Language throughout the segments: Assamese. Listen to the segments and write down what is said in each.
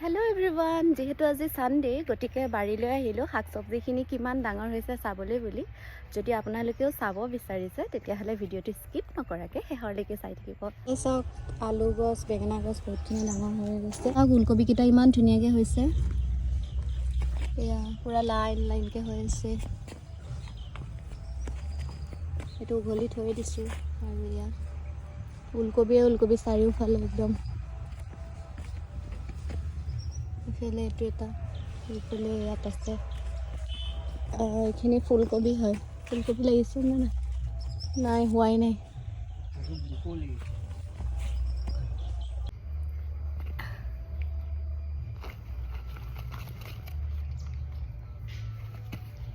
Hello everyone, যেহেতু আজি সানডে গতিকে বাৰীলৈ আহিলো শাক সবজিখিনি কিমান ডাঙৰ হৈছে চাবলৈ বুলি যদি আপোনালোকেও চাব বিচাৰিছে তেতিয়াহলে ভিডিওটো স্কিপ নকৰাকে শেষৰলৈকে চাই থাকিব। এই সব আলু গছ বেঙেনা গছ বহুতখিনি ডাঙৰ হৈ গৈছে আৰু ফুলকবি কিটা ইমান ধুনীয়াকৈ হৈছে এয়া পুৰা লাইন লাইনকৈ হৈ আছে এটো উঘলি থৈ দিছো আৰু এয়া ফুলকবি চাৰিওফালে একদম এইফালে এইটো এটা এইফালে ইয়াত আছে এইখিনি ফুলকবি হয় ফুলকবি লাগিছে নে নাই হোৱাই নাই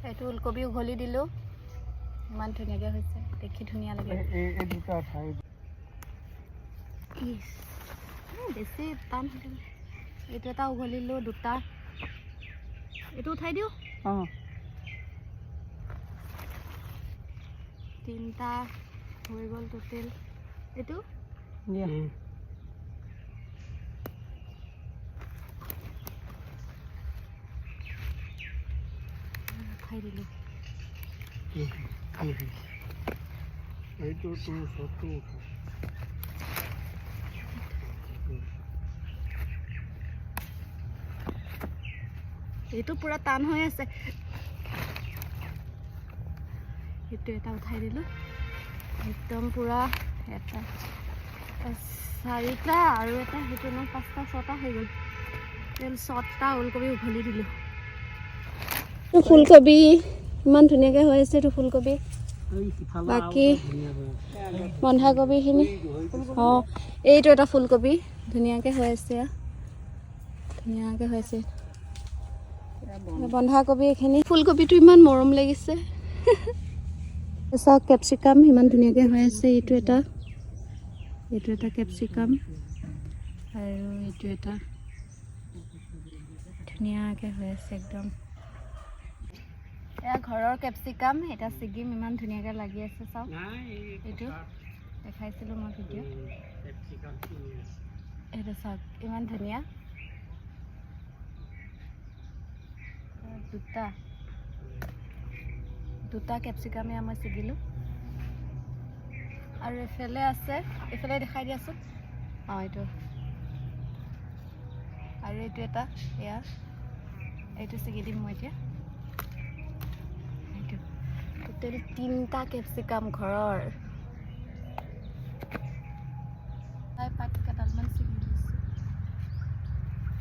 এইটো ফুলকবি উঘলি দিলোঁ ইমান ধুনীয়াকৈ হৈছে দেখি ধুনীয়া লাগে বেছি টান এইটো এটা উঘলিলোঁ দুটা এইটো উঠাই দিওঁ তিনিটা হৈ গ'ল টোটেল এইটো উঠাই দিলোঁ এইটো পুৰা টান হৈ আছে এইটো এটা উঠাই দিলোঁ একদম পুৰা এটা চাৰিটা আৰু এটা সেইটো ন পাঁচটা ছটা হৈ গ'ল তেল ছটা ওলকবি উঘলি দিলোঁ ফুলকবি ইমান ধুনীয়াকৈ হৈ আছে এইটো ফুলকবি বাকী বন্ধাকবিখিনি অঁ এইটো এটা ফুলকবি ধুনীয়াকৈ হৈ আছে ধুনীয়াকৈ হৈছে বন্ধাকবি এইখিনি ফুলকবিটো ইমান মৰম লাগিছে চাওক কেপচিকাম ইমান ধুনীয়াকৈ হৈ আছে এইটো এটা কেপচিকাম আৰু এইটো এটা ধুনীয়াকৈ হৈ আছে একদম এয়া ঘৰৰ কেপচিকাম এটা ছিগিম ইমান ধুনীয়াকৈ লাগি আছে চাওক এইটো দেখাইছিলোঁ মই ভিডিঅ' এইটো চাওক ইমান ধুনীয়া দুটা কেপচিকামে মই ছিগিলোঁ আৰু এইফালে আছে এইফালে দেখাই দিয়াচোন অঁ এইটো আৰু এইটো এটা এয়া এইটো ছিগি দিম মই এতিয়া এইটো টোটেল 3টা কেপচিকাম ঘৰৰ